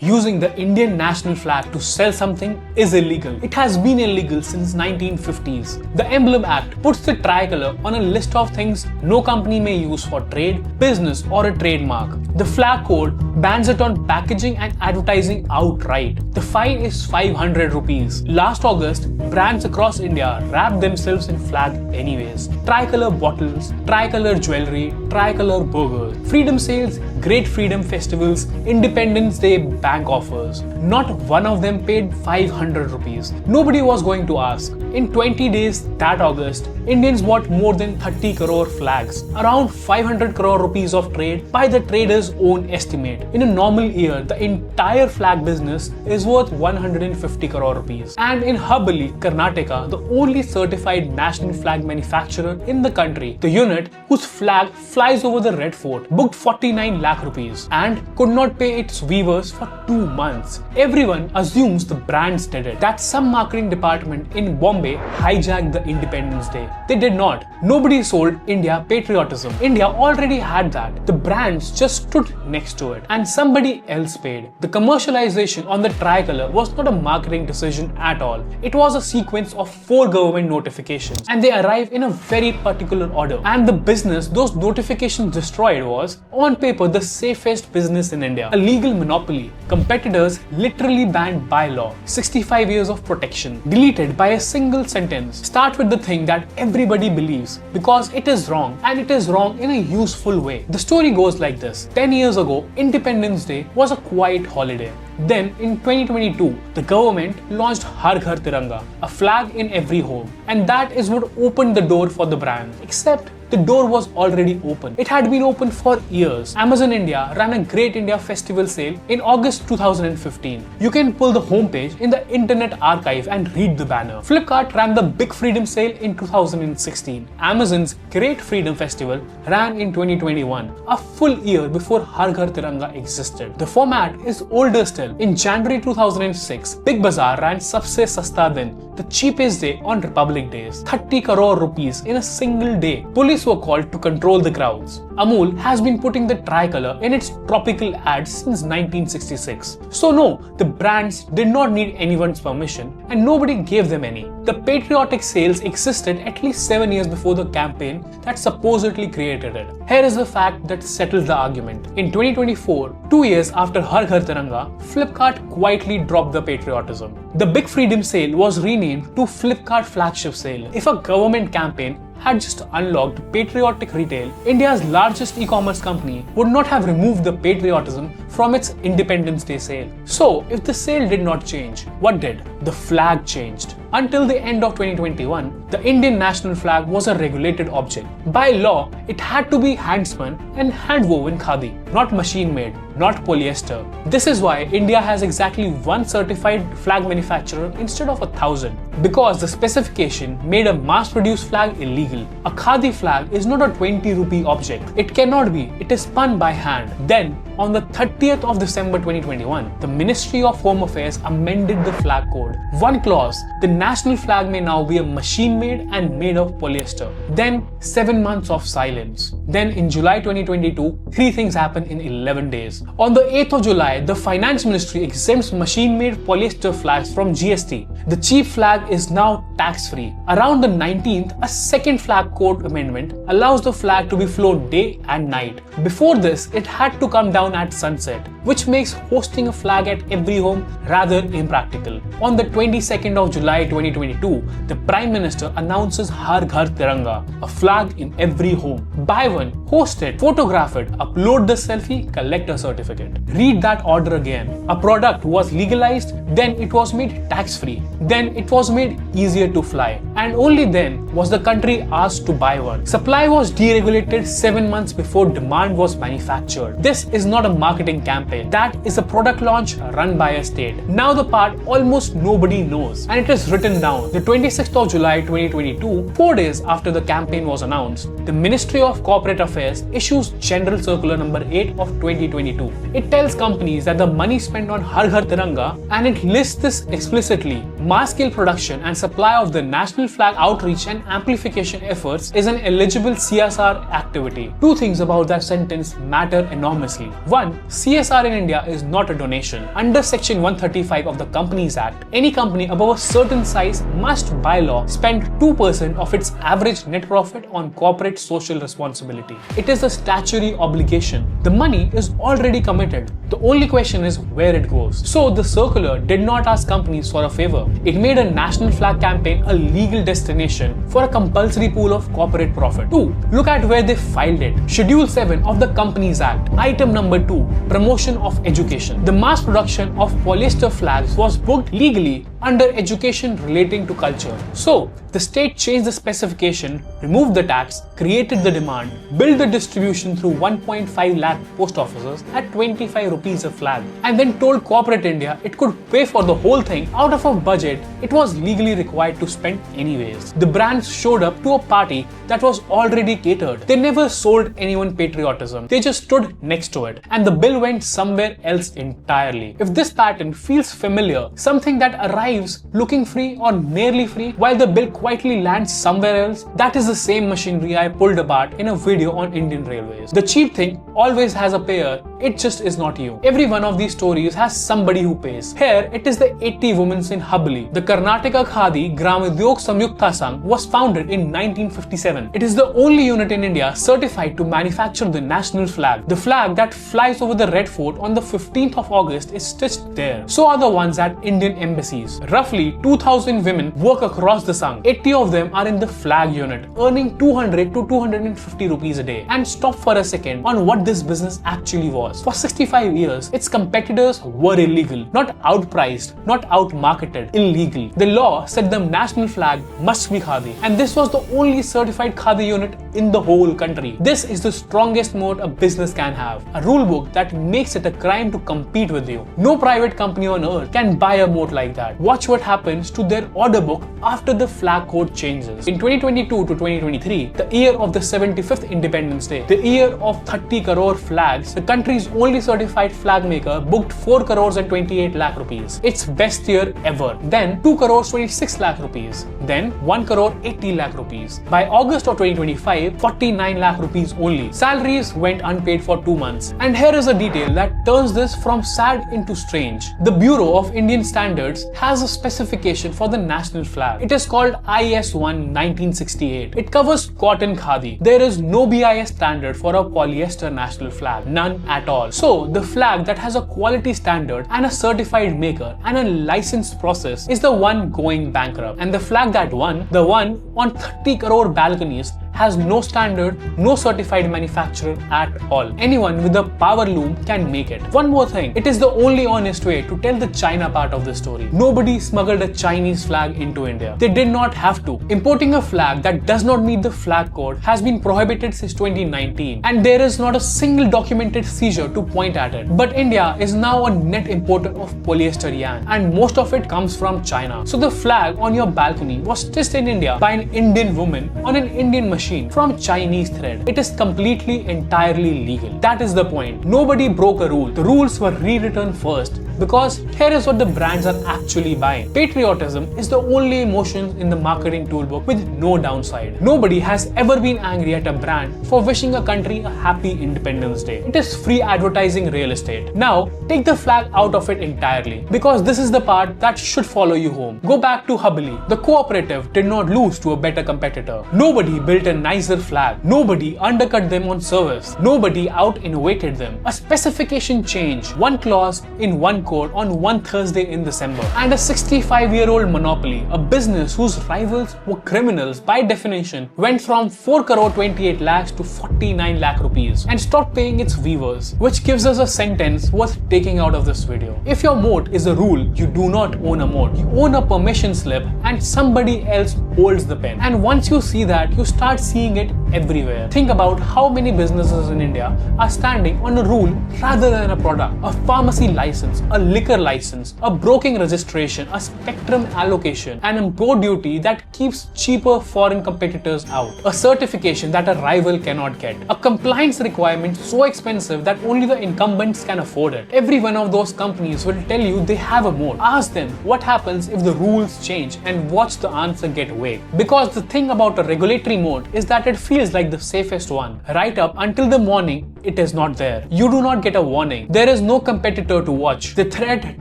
Using the Indian national flag to sell something is illegal. It has been illegal since 1950s. The Emblem Act puts the tricolour on a list of things no company may use for trade, business or a trademark. The flag code bans it on packaging and advertising outright. The fine is 500 rupees. Last August, brands across India wrapped themselves in flag anyways. Tricolour bottles, tricolour jewellery, tricolour burgers, freedom sales, great freedom festivals, Independence Day bank offers. Not one of them paid 500 rupees. Nobody was going to ask. In 20 days that August, Indians bought more than 30 crore flags, around 500 crore rupees of trade by the traders' own estimate. In a normal year, the entire flag business is worth 150 crore rupees. And in Hubballi, Karnataka, the only certified national flag manufacturer in the country, the unit whose flag flies over the Red Fort, booked 49 lakh rupees and could not pay its weavers for 2 months. Everyone assumes the brands did it, that some marketing department in Bombay hijacked the Independence Day. They did not. Nobody sold India patriotism. India already had that. The brands just stood next to it and somebody else paid. The commercialization on the tricolour was not a marketing decision at all. It was a sequence of 4 government notifications and they arrived in a very particular order. And the business those notifications destroyed was, on paper, the safest business in India. A legal monopoly. Competitors literally banned by law. 65 years of protection. Deleted by a single sentence. Start with the thing that everybody believes because it is wrong, and it is wrong in a useful way. The story goes like this. 10 years ago, Independence Day was a quiet holiday. Then in 2022, the government launched Har Ghar Tiranga, a flag in every home. And that is what opened the door for the brand. Except the door was already open. It had been open for years. Amazon India ran a Great India Festival sale in August 2015. You can pull the homepage in the Internet Archive and read the banner. Flipkart ran the Big Freedom Sale in 2016. Amazon's Great Freedom Festival ran in 2021, a full year before Har Ghar Tiranga existed. The format is older still. In January 2006, Big Bazaar ran Sabse Sasta Din, the cheapest day on Republic Days. 30 crore rupees in a single day. Police were called to control the crowds. Amul has been putting the tricolour in its tropical ads since 1966. So no, the brands did not need anyone's permission and nobody gave them any. The patriotic sales existed at least 7 years before the campaign that supposedly created it. Here is the fact that settles the argument. In 2024, 2 years after Har Ghar Tiranga, Flipkart quietly dropped the patriotism. The Big Freedom Sale was renamed to Flipkart Flagship Sale. If a government campaign had just unlocked patriotic retail, India's largest e-commerce company would not have removed the patriotism from its Independence Day sale. So, if the sale did not change, what did? The flag changed. Until the end of 2021, the Indian national flag was a regulated object. By law, it had to be hand-spun and hand-woven Khadi, not machine-made, not polyester. This is why India has exactly 1 certified flag manufacturer instead of 1,000. Because the specification made a mass-produced flag illegal. A Khadi flag is not a 20 rupee object. It cannot be. It is spun by hand. Then, on the 30th of December 2021, the Ministry of Home Affairs amended the flag code. One clause, the national flag may now be a machine-made and made of polyester. Then, 7 months of silence. Then in July 2022, 3 things happened in 11 days. On the 8th of July, the Finance Ministry exempts machine-made polyester flags from GST. The cheap flag is now tax-free. Around the 19th, a second flag code amendment allows the flag to be flown day and night. Before this, it had to come down at sunset, which makes hosting a flag at every home rather impractical. On the 22nd of July 2022, the Prime Minister announces Har Ghar Tiranga, a flag in every home. Buy one, host it, photograph it, upload the selfie, collect a certificate. Read that order again. A product was legalized, then it was made tax-free, then it was made easier to fly, and only then was the country asked to buy one. Supply was deregulated 7 months before demand was manufactured. This is not a marketing campaign. That is a product launch run by a state. Now the part almost nobody knows, and it is written down. The 26th of July 2022, 4 days after the campaign was announced, the Ministry of Corporate Affairs issues General Circular number 8 of 2022. It tells companies that the money spent on Har Ghar Tiranga, and it lists this explicitly, mass-scale production and supply of the national flag outreach and amplification efforts is an eligible CSR activity. 2 things about that sentence matter enormously. 1. CSR in India is not a donation. Under Section 135 of the Companies Act, any company above a certain size must by law spend 2% of its average net profit on corporate social responsibility. It is a statutory obligation. The money is already committed. The only question is where it goes. So the circular did not ask companies for a favor. It made a national flag campaign a legal destination for a compulsory pool of corporate profit. 2. Look at where they filed it. Schedule 7 of the Companies Act. Item number 2. Promotion of education. The mass production of polyester flags was booked legally under education relating to culture. So, the state changed the specification, removed the tax, created the demand, built the distribution through 1.5 lakh post offices at 25 rupees a flag, and then told corporate India it could pay for the whole thing out of a budget it was legally required to spend anyways. The brands showed up to a party that was already catered. They never sold anyone patriotism. They just stood next to it, and the bill went somewhere else entirely. If this pattern feels familiar, something that arrives looking free or nearly free while the bill quietly lands somewhere else, that is the same machinery I pulled apart in a video on Indian Railways. The cheap thing always has a payer, it just is not you. Every one of these stories has somebody who pays. Here, it is the 80 women in Hubballi. The Karnataka Khadi Gramadyog Samyukta Sangh was founded in 1957. It is the only unit in India certified to manufacture the national flag. The flag that flies over the Red Fort on the 15th of August is stitched there. So are the ones at Indian embassies. Roughly 2,000 women work across the Sangh. 80 of them are in the flag unit, earning 200 to 250 rupees a day. And stop for a second on what this business actually was. For 65 years, its competitors were illegal, not outpriced, not outmarketed, illegal. The law said the national flag must be Khadi, and this was the only certified Khadi unit in the whole country. This is the strongest moat a business can have, a rule book that makes it a crime to compete with you. No private company on earth can buy a moat like that. Watch what happens to their order book after the flag code changes. In 2022 to 2023, the year of the 75th Independence Day, the year of 30 crore flags, the country's only certified flag maker booked 4 crores and 28 lakh rupees. Its best year ever. Then 2 crores 26 lakh rupees. Then 1 crore 80 lakh rupees. By August of 2025, 49 lakh rupees only. Salaries went unpaid for 2 months. And here is a detail that turns this from sad into strange. The Bureau of Indian Standards has a specification for the national flag. It is called IS-1 1968. It covers cotton khadi. There is no BIS standard for a polyester national flag. None at all. So, the flag that has a quality standard and a certified maker and a licensed process is the one going bankrupt. And the flag that won, the one on 30 crore balconies, has no standard, no certified manufacturer at all. Anyone with a power loom can make it. One more thing, it is the only honest way to tell the China part of the story. Nobody smuggled a Chinese flag into India. They did not have to. Importing a flag that does not meet the flag code has been prohibited since 2019, and there is not a single documented seizure to point at it. But India is now a net importer of polyester yarn, and most of it comes from China. So the flag on your balcony was stitched in India by an Indian woman on an Indian machine from Chinese thread. It is completely, entirely legal. That is the point. Nobody broke a rule. The rules were rewritten first, because here is what the brands are actually buying. Patriotism is the only emotion in the marketing toolbook with no downside. Nobody has ever been angry at a brand for wishing a country a happy Independence Day. It is free advertising real estate. Now, take the flag out of it entirely, because this is the part that should follow you home. Go back to Hubballi. The cooperative did not lose to a better competitor. Nobody built a nicer flag. Nobody undercut them on service. Nobody out-innovated them. A specification change, one clause in one code on one Thursday in December. And a 65-year-old monopoly, a business whose rivals were criminals by definition, went from 4 crore 28 lakhs to 49 lakh rupees and stopped paying its weavers, which gives us a sentence worth taking out of this video. If your moat is a rule, you do not own a moat. You own a permission slip and somebody else holds the pen. And once you see that, you start seeing it everywhere. Think about how many businesses in India are standing on a rule rather than a product. A pharmacy license, a a liquor license, a broking registration, a spectrum allocation, an import duty that keeps cheaper foreign competitors out, a certification that a rival cannot get, a compliance requirement so expensive that only the incumbents can afford it. Every one of those companies will tell you they have a moat. Ask them what happens if the rules change and watch the answer get vague. Because the thing about a regulatory moat is that it feels like the safest one. Right up until the morning, it is not there. You do not get a warning. There is no competitor to watch. The threat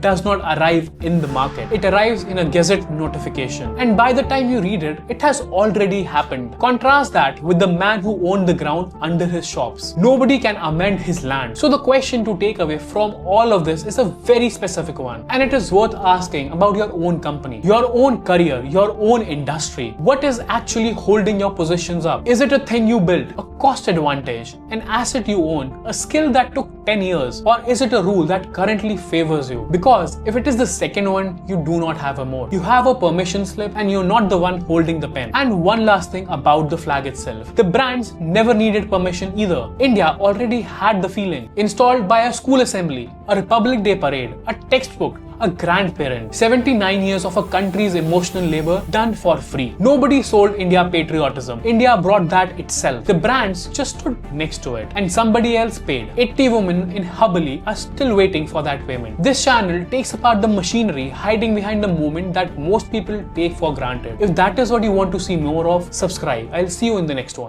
does not arrive in the market. It arrives in a gazette notification. And by the time you read it, it has already happened. Contrast that with the man who owned the ground under his shops. Nobody can amend his land. So the question to take away from all of this is a very specific one. And it is worth asking about your own company, your own career, your own industry. What is actually holding your positions up? Is it a thing you built, a cost advantage, an asset you own, a skill that took 10 years, or is it a rule that currently favors you? Because if it is the second one, you do not have a moat. You have a permission slip and you're not the one holding the pen. And one last thing about the flag itself. The brands never needed permission either. India already had the feeling. Installed by a school assembly, a Republic Day parade, a textbook, a grandparent. 79 years of a country's emotional labor done for free. Nobody sold India patriotism. India brought that itself. The brands just stood next to it and somebody else paid. 80 women in Hubballi are still waiting for that payment. This channel takes apart the machinery hiding behind the movement that most people take for granted. If that is what you want to see more of, subscribe. I'll see you in the next one.